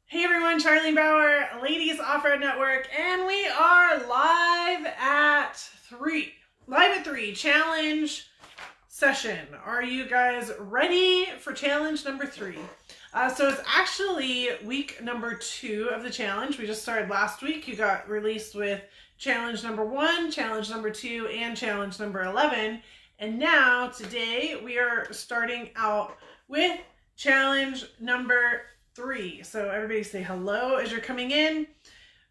Hey everyone, Charlene Bauer, Ladies Off-Road Network, and we are live at 3. Live at 3, challenge session. Are you guys ready for challenge number 3? So it's actually week number 2 of the challenge. We just started last week. You got released with challenge number 1, challenge number 2, and challenge number 11. And now, today, we are starting out with challenge number 3. So everybody say hello as you're coming in.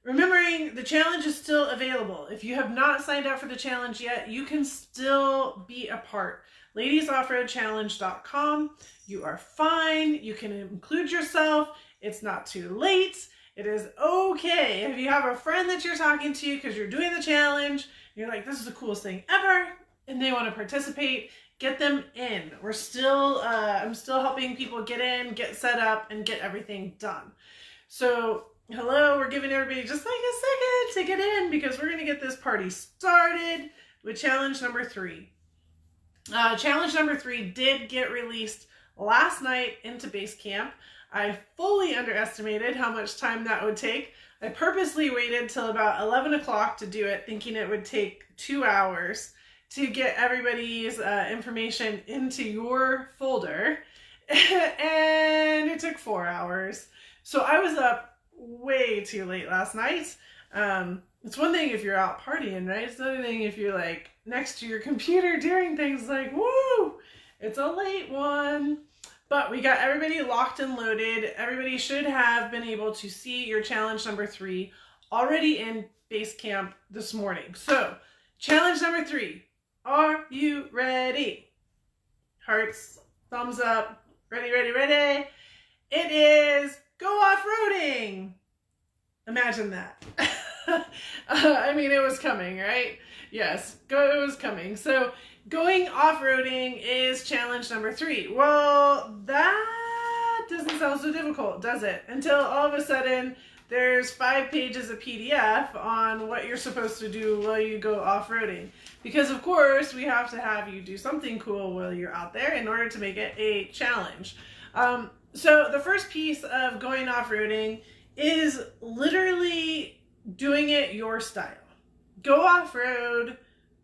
Remembering the challenge is still available. If you have not signed up for the challenge yet, you can still be a part. LadiesOffroadChallenge.com. You are fine. You can include yourself. It's not too late. It is okay. If you have a friend that you're talking to because you're doing the challenge, you're like, this is the coolest thing ever, and they want to participate, get them in. We're still, I'm still helping people get in, get set up, and get everything done. So, hello, we're giving everybody just like a second to get in because we're going to get this party started with challenge number 3. Challenge number 3 did get released last night into base camp. I fully underestimated how much time that would take. I purposely waited till about 11 o'clock to do it, thinking it would take 2 hours to get everybody's information into your folder, and it took 4 hours. So I was up way too late last night. It's one thing if you're out partying, right? It's another thing if you're like next to your computer doing things like, woo, it's a late one. But we got everybody locked and loaded. Everybody should have been able to see your challenge number 3 already in base camp this morning. So challenge number 3, are you ready? Hearts, thumbs up, ready, ready, ready. It is go off-roading. Imagine that. I mean, it was coming, right? Yes, it was coming. So going off-roading is challenge number 3. Well, that doesn't sound so difficult, does it? Until all of a sudden there's 5 pages of PDF on what you're supposed to do while you go off-roading. Because of course we have to have you do something cool while you're out there in order to make it a challenge. So the first piece of going off-roading is literally doing it your style. Go off-road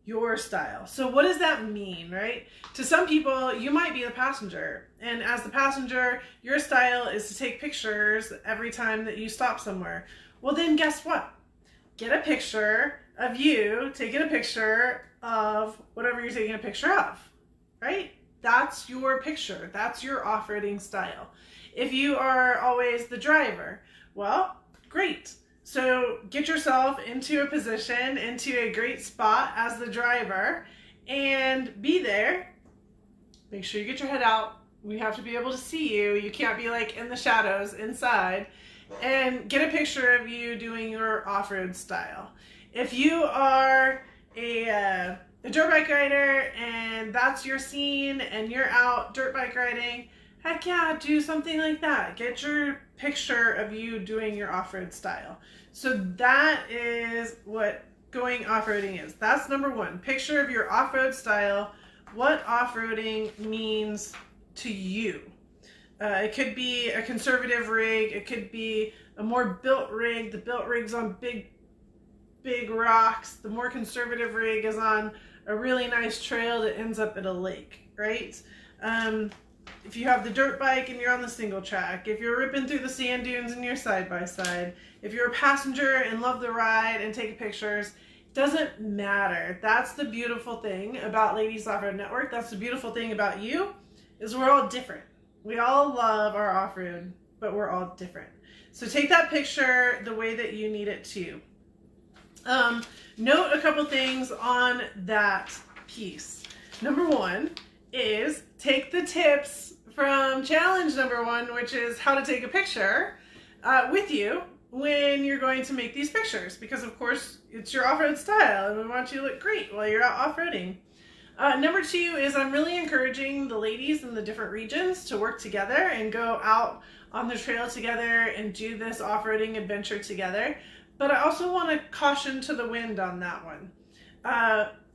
your style. So what does that mean, right? To some people, you might be the passenger, and as the passenger, your style is to take pictures every time that you stop somewhere. Well, then guess what? Get a picture of you taking a picture of whatever you're taking a picture of, right? That's your picture. That's your off-roading style. If you are always the driver, well, great. So get yourself into a position, into a great spot as the driver, and be there. Make sure you get your head out. We have to be able to see you. You can't be like in the shadows inside. And get a picture of you doing your off-road style. If you are a dirt bike rider and that's your scene and you're out dirt bike riding, heck yeah, do something like that. Get your picture of you doing your off-road style. So that is what going off-roading is. That's number 1. Picture of your off-road style, what off-roading means to you. It could be a conservative rig. It could be a more built rig. The built rig's on big rocks. The more conservative rig is on a really nice trail that ends up at a lake, right? If you have the dirt bike and you're on the single track, if you're ripping through the sand dunes and you're side by side, if you're a passenger and love the ride and take pictures, doesn't matter. That's the beautiful thing about Ladies Off-Road Network. That's the beautiful thing about you, is we're all different. We all love our off-road, but we're all different. So take that picture the way that you need it to. Note a couple things on that piece. Number 1 is take the tips from challenge number 1, which is how to take a picture with you when you're going to make these pictures, because of course it's your off-road style and we want you to look great while you're out off-roading. Number 2 is I'm really encouraging the ladies in the different regions to work together and go out on the trail together and do this off-roading adventure together. But I also want to caution to the wind on that one.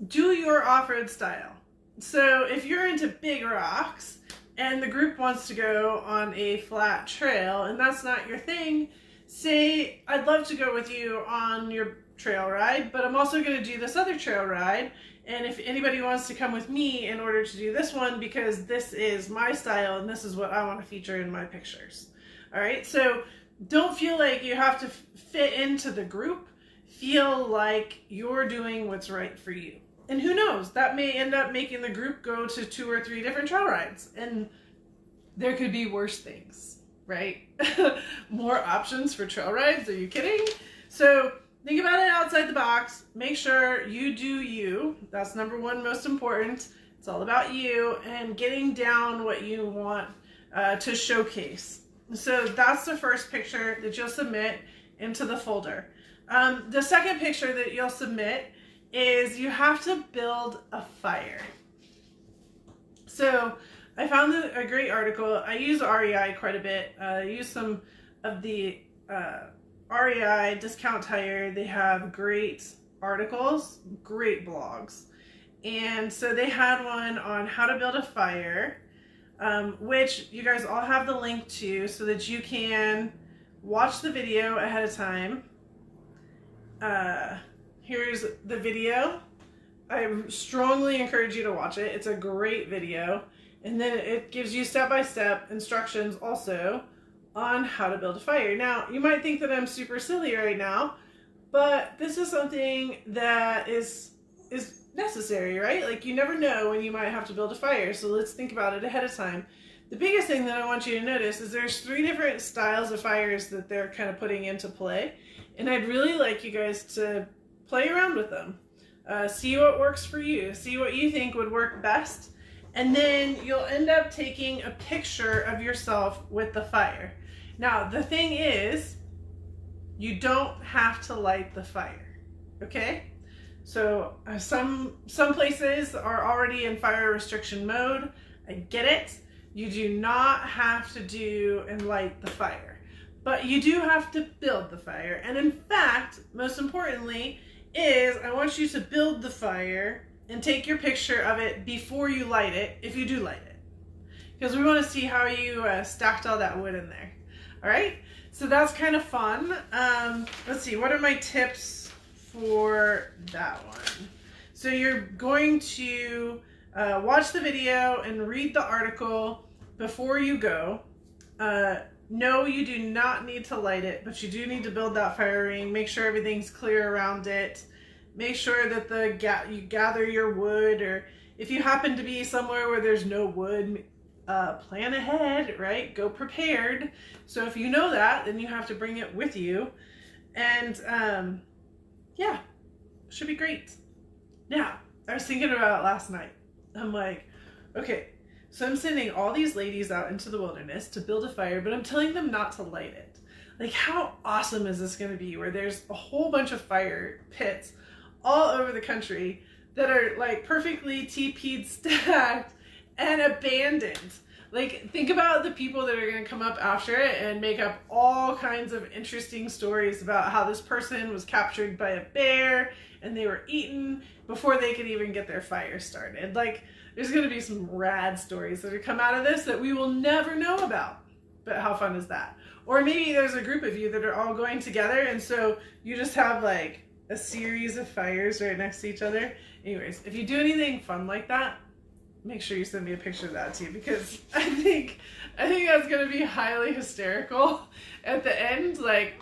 Do your off-road style. So if you're into big rocks and the group wants to go on a flat trail and that's not your thing, say, I'd love to go with you on your trail ride, but I'm also going to do this other trail ride, and if anybody wants to come with me in order to do this one, because this is my style and this is what I want to feature in my pictures. All right, so don't feel like you have to fit into the group. Feel like you're doing what's right for you. And who knows, that may end up making the group go to 2 or 3 different trail rides, and there could be worse things, right? More options for trail rides, are you kidding? So think about it outside the box. Make sure you do you. That's number one, most important. It's all about you and getting down what you want to showcase. So that's the first picture that you'll submit into the folder. The second picture that you'll submit is you have to build a fire. So I found a great article. I use REI quite a bit. I use some of the REI Discount Tire. They have great articles, great blogs. And so they had one on how to build a fire, which you guys all have the link to so that you can watch the video ahead of time. Here's the video. I strongly encourage you to watch it. It's a great video. And then it gives you step-by-step instructions also on how to build a fire. Now, you might think that I'm super silly right now, but this is something that is necessary, right? Like, you never know when you might have to build a fire, so let's think about it ahead of time. The biggest thing that I want you to notice is there's 3 different styles of fires that they're kind of putting into play, and I'd really like you guys to play around with them. See what works for you. See what you think would work best. And then you'll end up taking a picture of yourself with the fire. Now, the thing is, you don't have to light the fire, okay? So some places are already in fire restriction mode. I get it. You do not have to do and light the fire, but you do have to build the fire. And in fact, most importantly, is I want you to build the fire and take your picture of it before you light it, if you do light it. Because we want to see how you stacked all that wood in there. All right, so that's kind of fun. Let's see, what are my tips for that one? So you're going to watch the video and read the article before you go. No, you do not need to light it, but you do need to build that fire ring. Make sure everything's clear around it. Make sure that you gather your wood, or if you happen to be somewhere where there's no wood, plan ahead, right? Go prepared. So if you know that, then you have to bring it with you. And yeah, should be great. Now, I was thinking about it last night. I'm like, okay, so I'm sending all these ladies out into the wilderness to build a fire, but I'm telling them not to light it. Like, how awesome is this going to be, where there's a whole bunch of fire pits all over the country that are like perfectly TP'd, stacked, and abandoned. Like, think about the people that are going to come up after it and make up all kinds of interesting stories about how this person was captured by a bear and they were eaten before they could even get their fire started. Like, there's going to be some rad stories that are come out of this that we will never know about. But how fun is that? Or maybe there's a group of you that are all going together, and so you just have like a series of fires right next to each other. Anyways, if you do anything fun like that, make sure you send me a picture of that too, because I think that's going to be highly hysterical at the end. Like,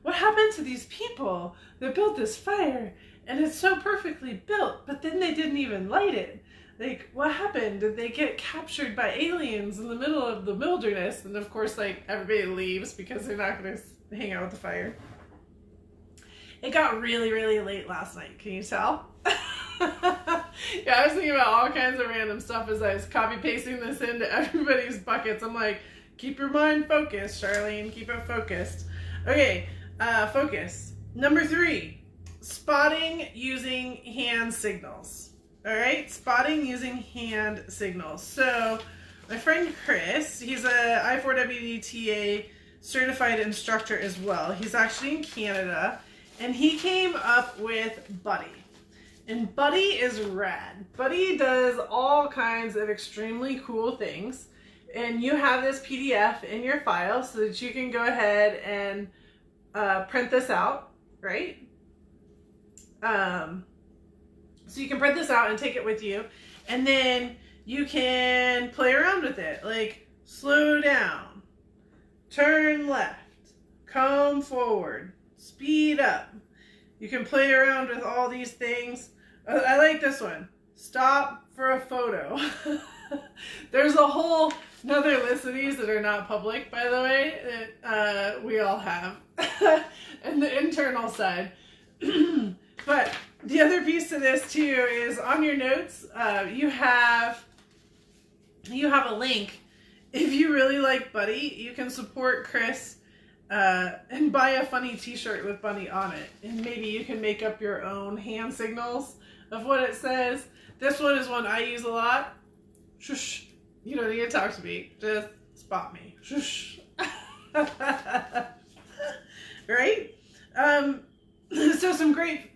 what happened to these people that built this fire? And it's so perfectly built, but then they didn't even light it. Like, what happened? Did they get captured by aliens in the middle of the wilderness? And of course, like, everybody leaves because they're not going to hang out with the fire. It got really, really late last night. Can you tell? Yeah, I was thinking about all kinds of random stuff as I was copy-pasting this into everybody's buckets. I'm like, keep your mind focused, Charlene. Keep it focused. Okay, focus. Number 3, spotting using hand signals. All right, spotting using hand signals. So my friend Chris, he's a I4WDTA certified instructor as well. He's actually in Canada, and he came up with Buddy. And Buddy is rad. Buddy does all kinds of extremely cool things. And you have this PDF in your file so that you can go ahead and print this out, right? So you can print this out and take it with you. And then you can play around with it. Like, slow down, turn left, come forward, speed up. You can play around with all these things. I like this one. Stop for a photo. There's a whole another list of these that are not public, by the way, that we all have. And the internal side. But the other piece to this too is on your notes, you have a link. If you really like Buddy, you can support Chris and buy a funny t-shirt with Bunny on it. And maybe you can make up your own hand signals of what it says. This one is one I use a lot. Shush. You don't need to talk to me. Just spot me. Shush. Right? So some great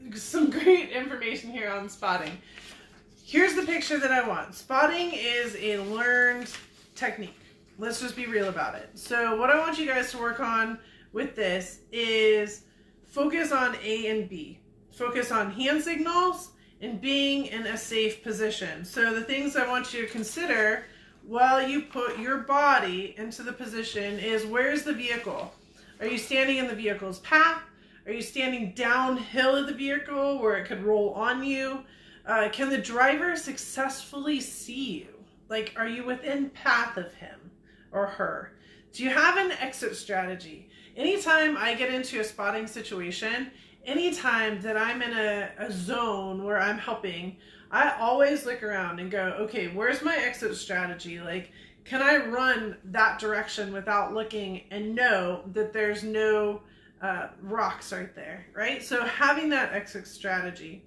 information here on spotting. Here's the picture that I want. Spotting is a learned technique. Let's just be real about it. So what I want you guys to work on with this is focus on A and B. Focus on hand signals and being in a safe position. So the things I want you to consider while you put your body into the position is, where's the vehicle? Are you standing in the vehicle's path? Are you standing downhill of the vehicle where it could roll on you? Can the driver successfully see you? Like, are you within path of him or her? Do you have an exit strategy? Anytime I get into a spotting situation, anytime that I'm in a zone where I'm helping, I always look around and go, okay, where's my exit strategy? Like, can I run that direction without looking and know that there's no rocks right there, right? So having that exit strategy,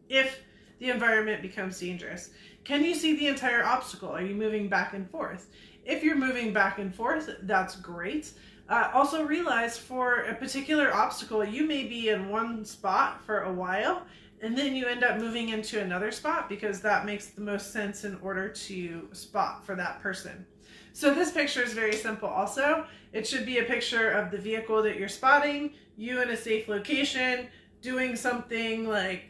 if the environment becomes dangerous. Can you see the entire obstacle? Are you moving back and forth? If you're moving back and forth, that's great. Also realize for a particular obstacle, you may be in one spot for a while, and then you end up moving into another spot because that makes the most sense in order to spot for that person. So this picture is very simple also. It should be a picture of the vehicle that you're spotting, you in a safe location, doing something like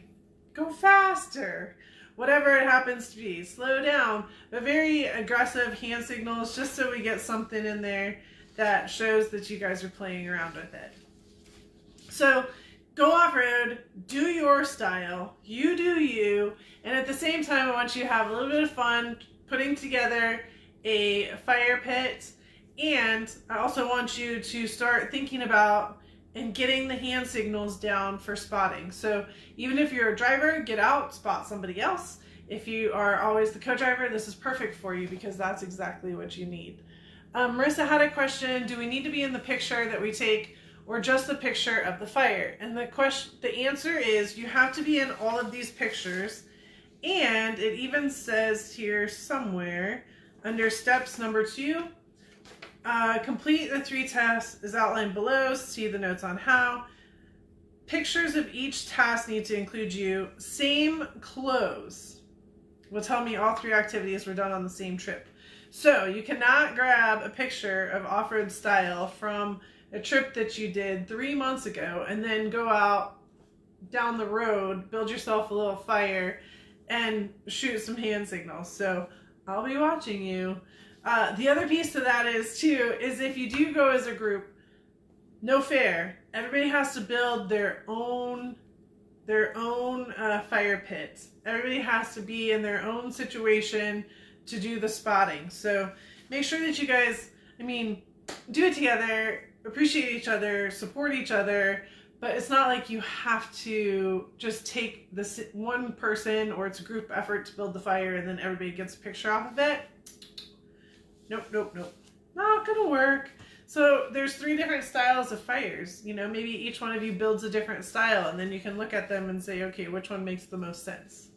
go faster, whatever it happens to be, slow down, but very aggressive hand signals just so we get something in there that shows that you guys are playing around with it. So go off-road, do your style, you do you, and at the same time I want you to have a little bit of fun putting together a fire pit, and I also want you to start thinking about and getting the hand signals down for spotting. So even if you're a driver, get out, spot somebody else. If you are always the co-driver, this is perfect for you because that's exactly what you need. Marissa had a question, do we need to be in the picture that we take or just the picture of the fire? And the answer is you have to be in all of these pictures, and it even says here somewhere under steps number 2, complete the 3 tasks is outlined below. See the notes on how. Pictures of each task need to include you. Same clothes will tell me all 3 activities were done on the same trip. So you cannot grab a picture of off-road style from a trip that you did 3 months ago and then go out down the road, build yourself a little fire, and shoot some hand signals. So I'll be watching you. The other piece to that is if you do go as a group, no fair. Everybody has to build their own fire pit. Everybody has to be in their own situation to do the spotting. So make sure that you guys, do it together, appreciate each other, support each other, but it's not like you have to just take this one person or it's a group effort to build the fire and then everybody gets a picture off of it. Nope. Not gonna work. So there's 3 different styles of fires. Maybe each one of you builds a different style and then you can look at them and say, okay, which one makes the most sense?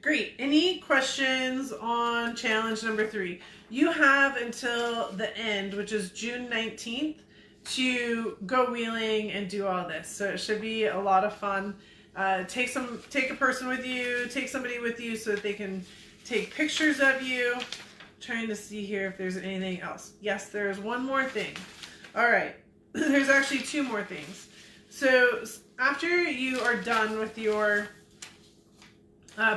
Great. Any questions on challenge number 3? You have until the end, which is June 19th, to go wheeling and do all this. So it should be a lot of fun. Take a person with you, take somebody with you so that they can take pictures of you. Trying to see here if there's anything else. Yes, there's one more thing. All right, there's actually two more things. So after you are done with your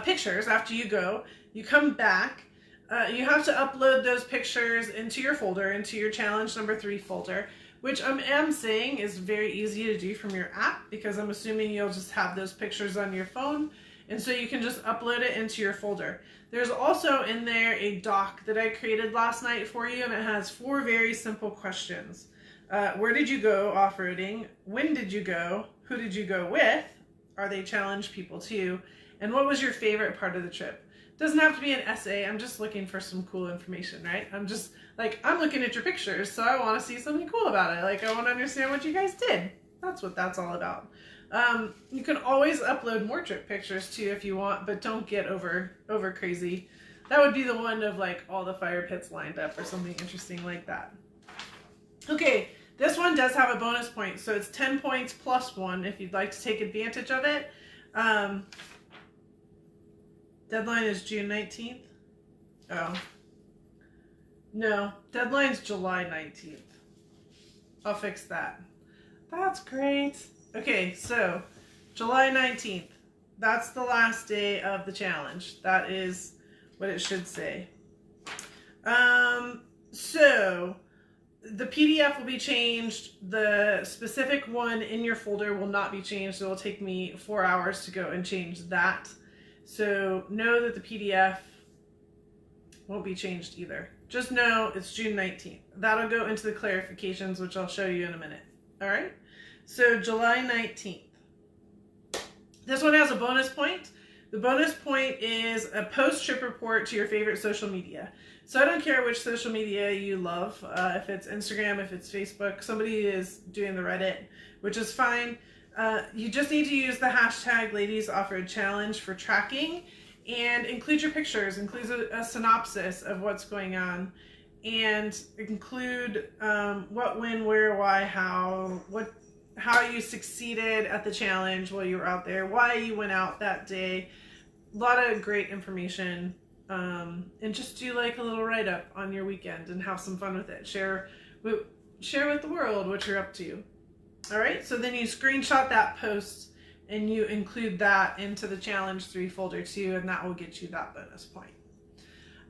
pictures, after you go, you come back. You have to upload those pictures into your folder, into your challenge number 3 folder, which I am saying is very easy to do from your app, because I'm assuming you'll just have those pictures on your phone, and so you can just upload it into your folder. There's also in there a doc that I created last night for you, and it has 4 very simple questions. Where did you go off-roading? When did you go? Who did you go with? Are they challenge people too? And what was your favorite part of the trip? Doesn't have to be an essay. I'm just looking for some cool information, right? I'm just like, I'm looking at your pictures, so I want to see something cool about it. Like, I want to understand what you guys did. That's what that's all about. You can always upload more trip pictures too if you want, but don't get over crazy. That would be the one of like all the fire pits lined up or something interesting like that. Okay, this one does have a bonus point, so it's 10 points plus 1 if you'd like to take advantage of it. Deadline is June 19th. Oh. No, deadline's July 19th. I'll fix that. That's great. Okay, so July 19th. That's the last day of the challenge. That is what it should say. So the PDF will be changed. The specific one in your folder will not be changed. It will take me 4 hours to go and change that. So know that the PDF won't be changed either. Just know it's June 19th. That'll go into the clarifications, which I'll show you in a minute. All right? So July 19th. This one has a bonus point. The bonus point is a post-trip report to your favorite social media. So I don't care which social media you love, if it's Instagram, if it's Facebook, somebody is doing the Reddit, which is fine. You just need to use the hashtag Ladies Offroad Challenge for tracking, and include your pictures, include a synopsis of what's going on, and include what, when, where, why, how you succeeded at the challenge while you were out there, why you went out that day. A lot of great information, and just do like a little write-up on your weekend and have some fun with it. Share with the world what you're up to. All right, so then you screenshot that post and you include that into the Challenge 3 folder too, and that will get you that bonus point.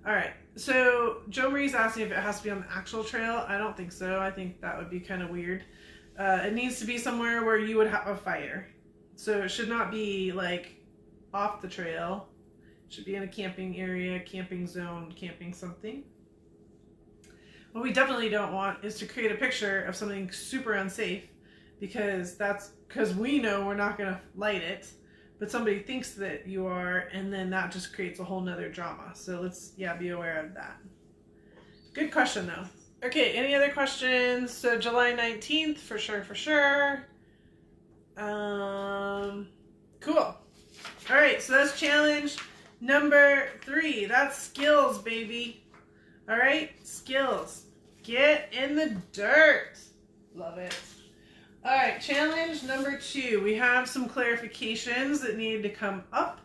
All right, so Joe Marie's asking if it has to be on the actual trail. I don't think so. I think that would be kind of weird. It needs to be somewhere where you would have a fire. So it should not be like off the trail. It should be in a camping area, camping zone, camping something. What we definitely don't want is to create a picture of something super unsafe, because we know we're not going to light it, but somebody thinks that you are, and then that just creates a whole nother drama. So let's, be aware of that. Good question though. Okay, any other questions? So July 19th, for sure. Cool. All right, so that's challenge number 3. That's skills, baby. All right, skills. Get in the dirt. Love it. All right, challenge number 2. We have some clarifications that need to come up.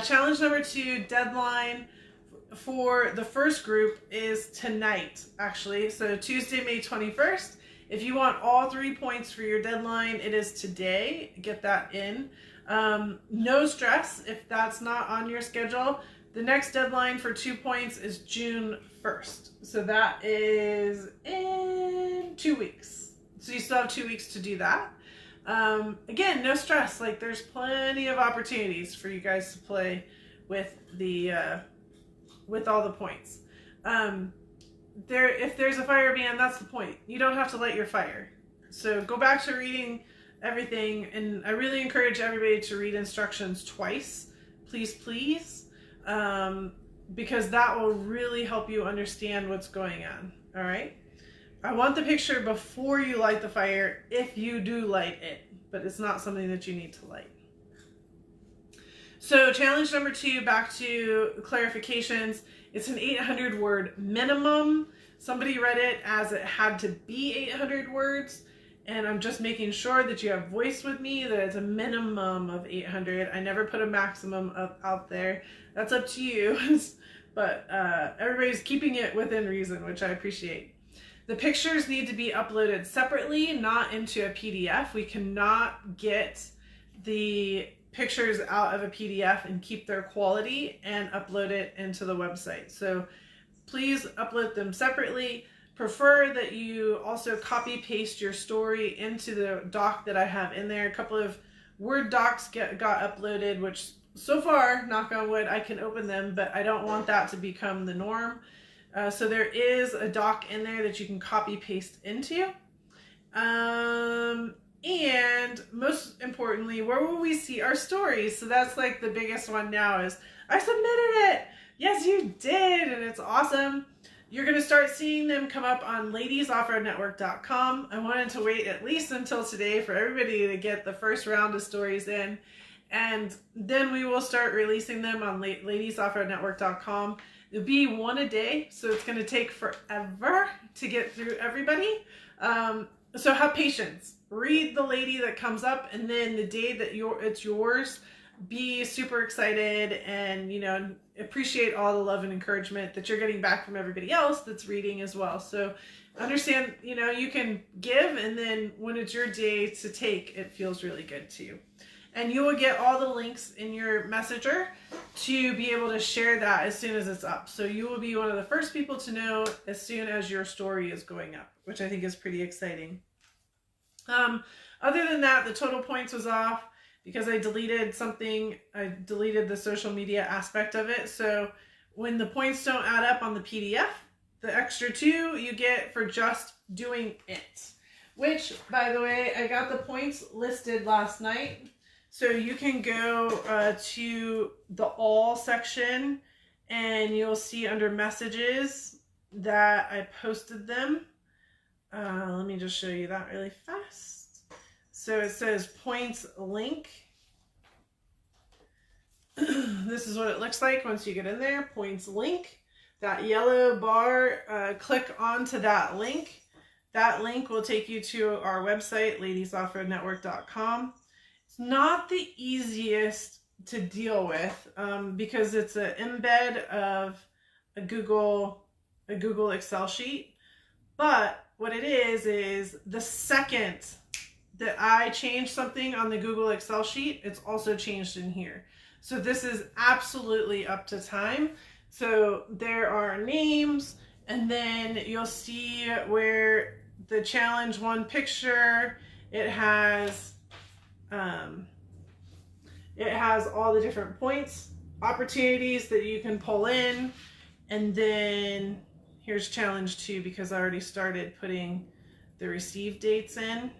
Challenge number 2, deadline for the first group is tonight, actually. So Tuesday, May 21st. If you want all 3 points for your deadline, it is today. Get that in. No stress if that's not on your schedule. The next deadline for 2 points is June 1st. So that is in 2 weeks. So you still have 2 weeks to do that. Again, no stress. Like, there's plenty of opportunities for you guys to play with the with all the points. If there's a fire ban, that's the point. You don't have to light your fire. So go back to reading everything, and I really encourage everybody to read instructions twice, please, because that will really help you understand what's going on. All right. I want the picture before you light the fire, if you do light it, but it's not something that you need to light. So challenge number 2, back to clarifications. It's an 800-word minimum. Somebody read it as it had to be 800 words, And I'm just making sure that you have voice with me, that it's a minimum of 800. I never put a maximum out there. That's up to you. But everybody's keeping it within reason, which I appreciate. The pictures need to be uploaded separately, not into a PDF. We cannot get the pictures out of a PDF and keep their quality and upload it into the website. So please upload them separately. Prefer that you also copy paste your story into the doc that I have in there. A couple of Word docs got uploaded, which so far, knock on wood, I can open them, but I don't want that to become the norm. So there is a doc in there that you can copy paste into. And most importantly, where will we see our stories? So that's like the biggest one now is, I submitted it. Yes, you did. And it's awesome. You're going to start seeing them come up on ladiesoffroadnetwork.com. I wanted to wait at least until today for everybody to get the first round of stories in. And then we will start releasing them on ladiesoffroadnetwork.com. It'll be one a day, so it's going to take forever to get through everybody. So have patience. Read the lady that comes up, and then the day that it's yours, be super excited and, you know, appreciate all the love and encouragement that you're getting back from everybody else that's reading as well. So understand, you know, you can give, and then when it's your day to take, it feels really good to you. And you will get all the links in your messenger to be able to share that as soon as it's up. So you will be one of the first people to know as soon as your story is going up, which I think is pretty exciting. Other than that, the total points was off because I deleted something. I deleted the social media aspect of it. So when the points don't add up on the PDF, the extra 2 you get for just doing it. Which, by the way, I got the points listed last night. So you can go to the all section and you'll see under messages that I posted them. Let me just show you that really fast. So it says points link. This is what it looks like once you get in there, points link. That yellow bar, click onto that link. That link will take you to our website, ladiesoffroadnetwork.com. It's not the easiest to deal with because it's an embed of a Google Excel sheet. But what it is the second that I change something on the Google Excel sheet, it's also changed in here. So this is absolutely up to time. So there are names, and then you'll see where the challenge 1 picture, it has all the different points, opportunities that you can pull in, and then here's challenge 2 because I already started putting the receive dates in.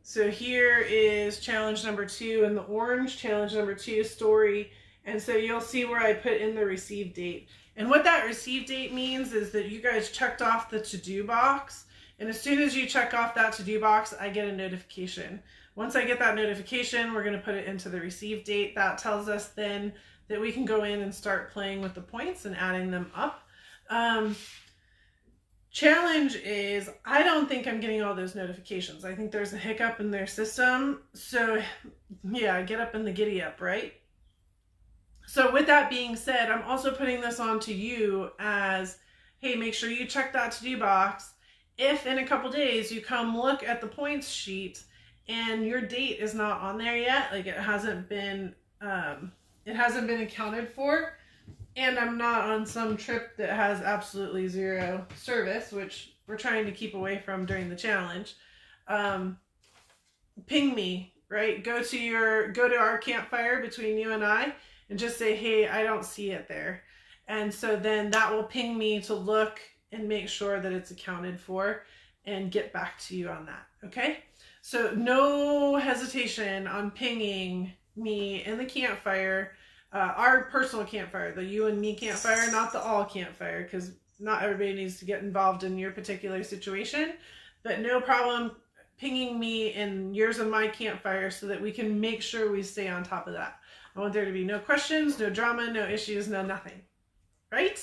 So here is challenge number 2 in the orange, challenge number 2 story. And so you'll see where I put in the receive date. And what that receive date means is that you guys checked off the to-do box. And as soon as you check off that to-do box, I get a notification. Once I get that notification, we're going to put it into the receive date. That tells us then that we can go in and start playing with the points and adding them up. Challenge is, I don't think I'm getting all those notifications. I think there's a hiccup in their system. So yeah, get up in the giddy up, right? So with that being said, I'm also putting this on to you as, hey, make sure you check that to-do box. If in a couple days you come look at the points sheet and your date is not on there yet, like it hasn't been accounted for, and I'm not on some trip that has absolutely zero service, which we're trying to keep away from during the challenge, ping me, right? Go to our campfire between you and I and just say, hey, I don't see it there. And so then that will ping me to look and make sure that it's accounted for and get back to you on that, okay? So no hesitation on pinging me in the campfire, our personal campfire, the you and me campfire, not the all campfire, because not everybody needs to get involved in your particular situation, but no problem pinging me in yours and my campfire so that we can make sure we stay on top of that. I want there to be no questions, no drama, no issues, no nothing. Right?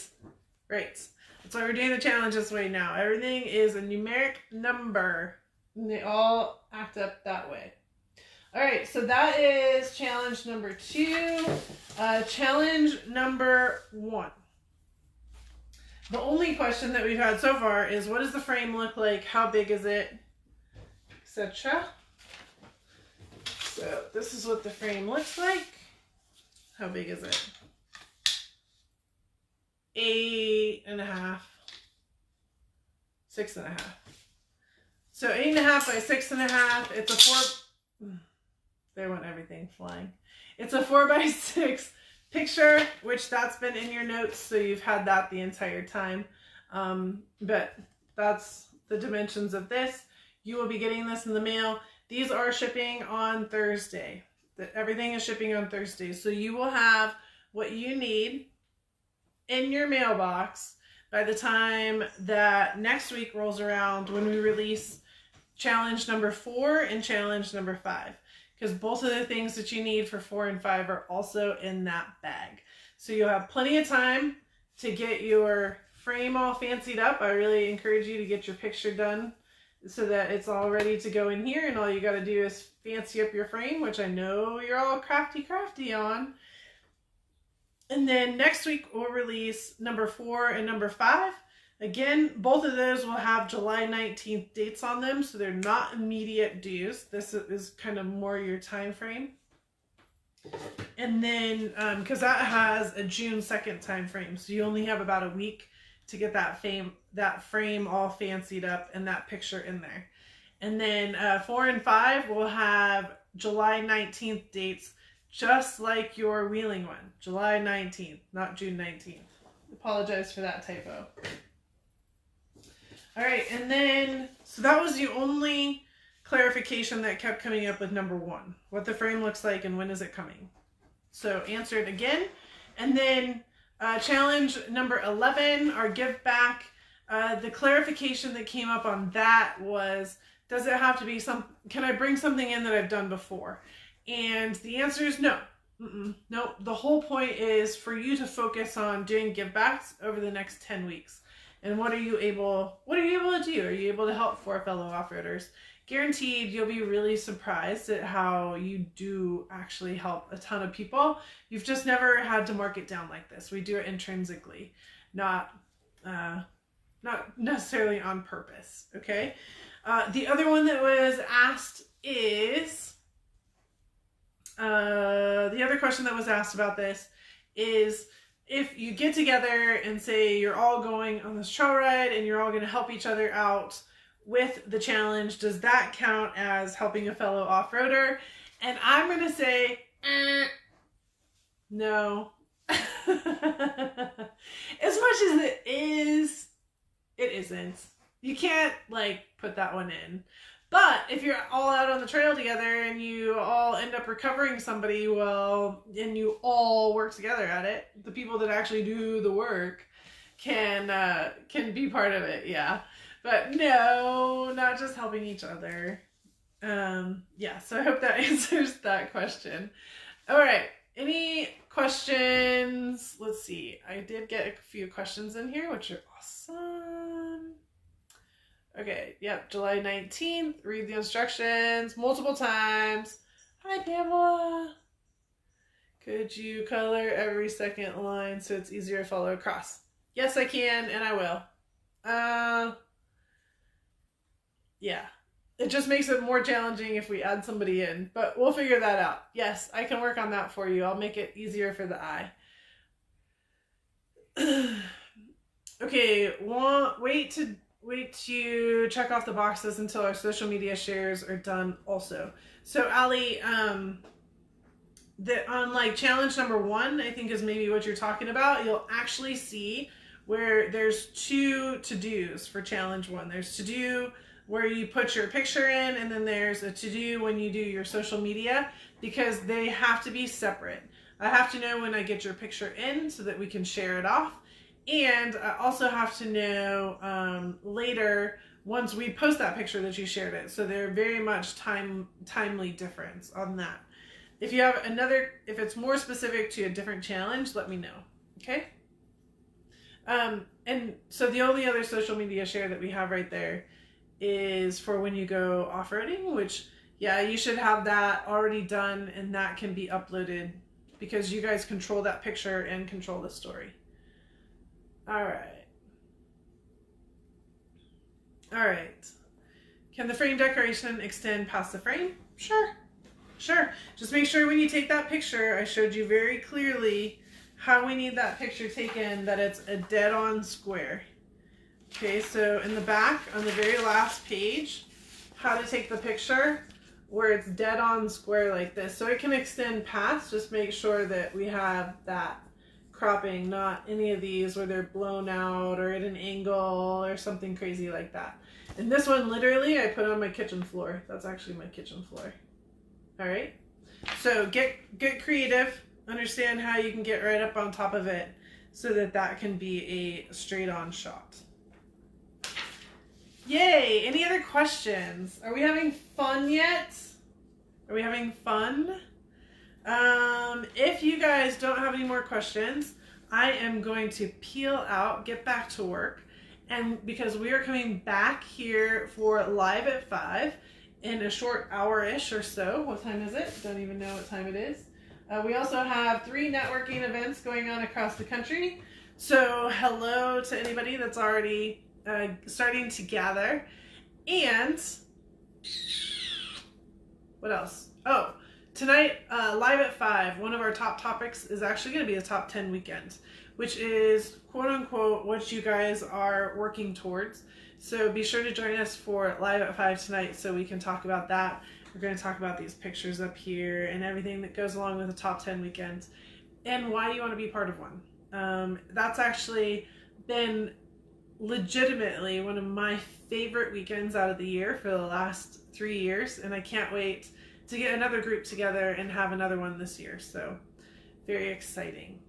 Right. That's That's why we're doing the challenge this way now. Everything is a numeric number. And they all act up that way. All right, so that is challenge number 2. Challenge number 1. The only question that we've had so far is, what does the frame look like? How big is it? Etc. So this is what the frame looks like. How big is it? 8.5. 6.5. So 8.5 by 6.5. It's a 4. There went everything flying. It's a 4 by 6 picture, which that's been in your notes, so you've had that the entire time. But that's the dimensions of this. You will be getting this in the mail. These are shipping on Thursday. Everything is shipping on Thursday. So you will have what you need in your mailbox by the time that next week rolls around, when we release challenge number 4 and challenge number 5. Because both of the things that you need for 4 and 5 are also in that bag. So you'll have plenty of time to get your frame all fancied up. I really encourage you to get your picture done so that it's all ready to go in here, and all you got to do is fancy up your frame, which I know you're all crafty on. And then next week we'll release number 4 and number 5. Again, both of those will have July 19th dates on them, so they're not immediate dues. This is kind of more your time frame. And then, because that has a June 2nd time frame, so you only have about a week to get that frame all fancied up and that picture in there. And then 4 and 5 will have July 19th dates, just like your wheeling one. July 19th, not June 19th. Apologize for that typo. All right, and then, so that was the only clarification that kept coming up with number 1, what the frame looks like and when is it coming. So answer it again. And then challenge number 11, our give back. The clarification that came up on that was, does it have to be can I bring something in that I've done before? And the answer is no. No, the whole point is for you to focus on doing give backs over the next 10 weeks. And what are you able to do? Are you able to help 4 fellow off-roaders? Guaranteed you'll be really surprised at how you do actually help a ton of people. You've just never had to mark it down like this. We do it intrinsically, not necessarily on purpose, okay? The other one that was asked is, the other question that was asked about this is, if you get together and say you're all going on this trail ride and you're all going to help each other out with the challenge, does that count as helping a fellow off-roader? And I'm going to say, no. As much as it is, it isn't. You can't, put that one in. But if you're all out on the trail together and you all end up recovering somebody, and you all work together at it, the people that actually do the work can be part of it, yeah. But no, not just helping each other. Yeah, so I hope that answers that question. All right, any questions? Let's see. I did get a few questions in here, which are awesome. Okay, yep, July 19th, read the instructions multiple times. Hi, Pamela. Could you color every second line so it's easier to follow across? Yes, I can, and I will. Yeah, it just makes it more challenging if we add somebody in, but we'll figure that out. Yes, I can work on that for you. I'll make it easier for the eye. Okay, wait to check off the boxes until our social media shares are done also. So Allie, on challenge number 1, I think is maybe what you're talking about, you'll actually see where there's 2 to-dos for challenge 1. There's to-do where you put your picture in, and then there's a to-do when you do your social media, because they have to be separate. I have to know when I get your picture in so that we can share it off. And I also have to know later, once we post that picture, that you shared it. So they're very much timely difference on that. If you have if it's more specific to a different challenge, let me know. Okay? And so the only other social media share that we have right there is for when you go off-roading, which, yeah, you should have that already done, and that can be uploaded because you guys control that picture and control the story. All right. All right. Can the frame decoration extend past the frame? Sure. Sure. Just make sure when you take that picture, I showed you very clearly how we need that picture taken, that it's a dead-on square. Okay, so in the back, on the very last page, how to take the picture where it's dead-on square like this. So it can extend past, just make sure that we have that cropping, not any of these where they're blown out or at an angle or something crazy like that. And this one, literally, I put on my kitchen floor. That's actually my kitchen floor. All right, so get creative. Understand how you can get right up on top of it so that that can be a straight-on shot. Yay! Any other questions? Are we having fun yet? Are we having fun? If you guys don't have any more questions, I am going to peel out, get back to work, and because we are coming back here for Live at 5 in a short hour-ish or so. What time is it? Don't even know what time it is. We also have 3 networking events going on across the country. So hello to anybody that's already starting to gather. And what else? Oh, tonight, Live at 5, one of our top topics is actually going to be a top 10 weekend, which is quote unquote what you guys are working towards. So be sure to join us for Live at 5 tonight so we can talk about that. We're going to talk about these pictures up here and everything that goes along with the top 10 weekends and why you want to be part of one. That's actually been legitimately one of my favorite weekends out of the year for the last 3 years, and I can't wait to get another group together and have another one this year. So very exciting.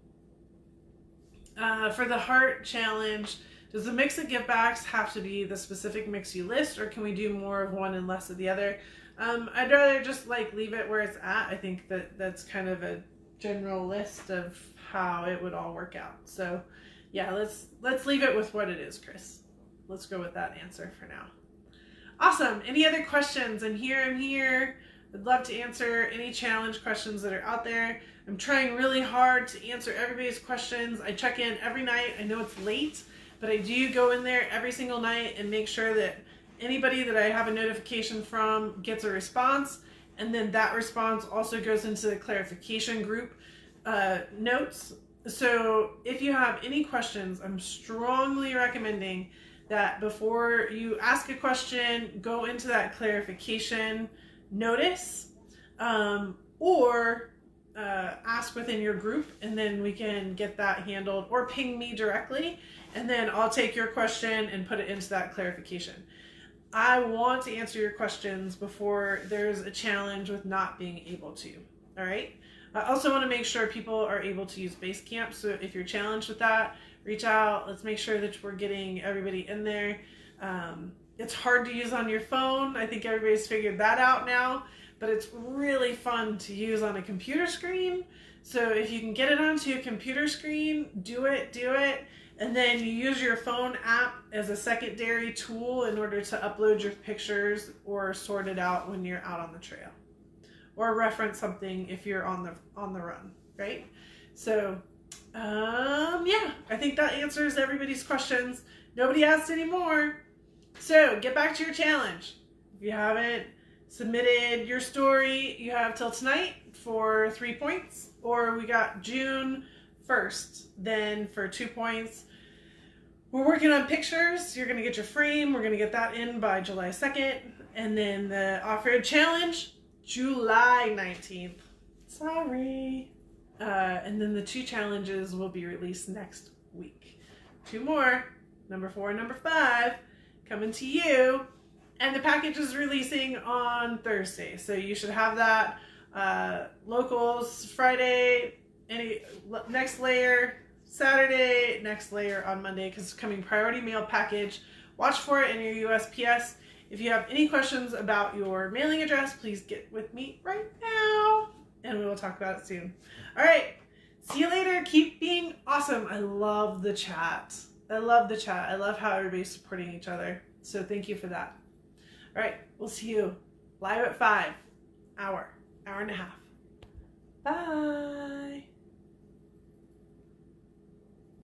For the Heart Challenge, does the mix of give backs have to be the specific mix you list, or can we do more of one and less of the other? I'd rather just leave it where it's at. I think that's kind of a general list of how it would all work out. So yeah, let's leave it with what it is, Chris. Let's go with that answer for now. Awesome. Any other questions? I'm here. I'd love to answer any challenge questions that are out there. I'm trying really hard to answer everybody's questions. I check in every night. I know it's late, but I do go in there every single night and make sure that anybody that I have a notification from gets a response, and then that response also goes into the clarification group notes. So if you have any questions, I'm strongly recommending that before you ask a question, go into that clarification notice, or ask within your group, and then we can get that handled, or ping me directly, and then I'll take your question and put it into that clarification. I want to answer your questions before there's a challenge with not being able to. All right. I also want to make sure people are able to use Basecamp. So if you're challenged with that, reach out. Let's make sure that we're getting everybody in there. It's hard to use on your phone. I think everybody's figured that out now, but it's really fun to use on a computer screen. So if you can get it onto a computer screen, do it. And then you use your phone app as a secondary tool in order to upload your pictures or sort it out when you're out on the trail, or reference something if you're on the run, right? So, yeah, I think that answers everybody's questions. Nobody asked any more. So get back to your challenge. If you haven't submitted your story, you have till tonight for 3 points, or we got June 1st, then for 2 points. We're working on pictures. You're going to get your frame. We're going to get that in by July 2nd. And then the Offroad Challenge, July 19th. Sorry. And then the 2 challenges will be released next week. 2 more, number 4 and number 5, coming to you. And the package is releasing on Thursday. So you should have that locals Friday, next layer Saturday, next layer on Monday, because it's coming priority mail package. Watch for it in your USPS. If you have any questions about your mailing address, please get with me right now, and we will talk about it soon. All right, See you later. Keep being awesome. I love the chat. I love the chat. I love how everybody's supporting each other. So thank you for that. All right. We'll see you live at 5. Hour and a half. Bye.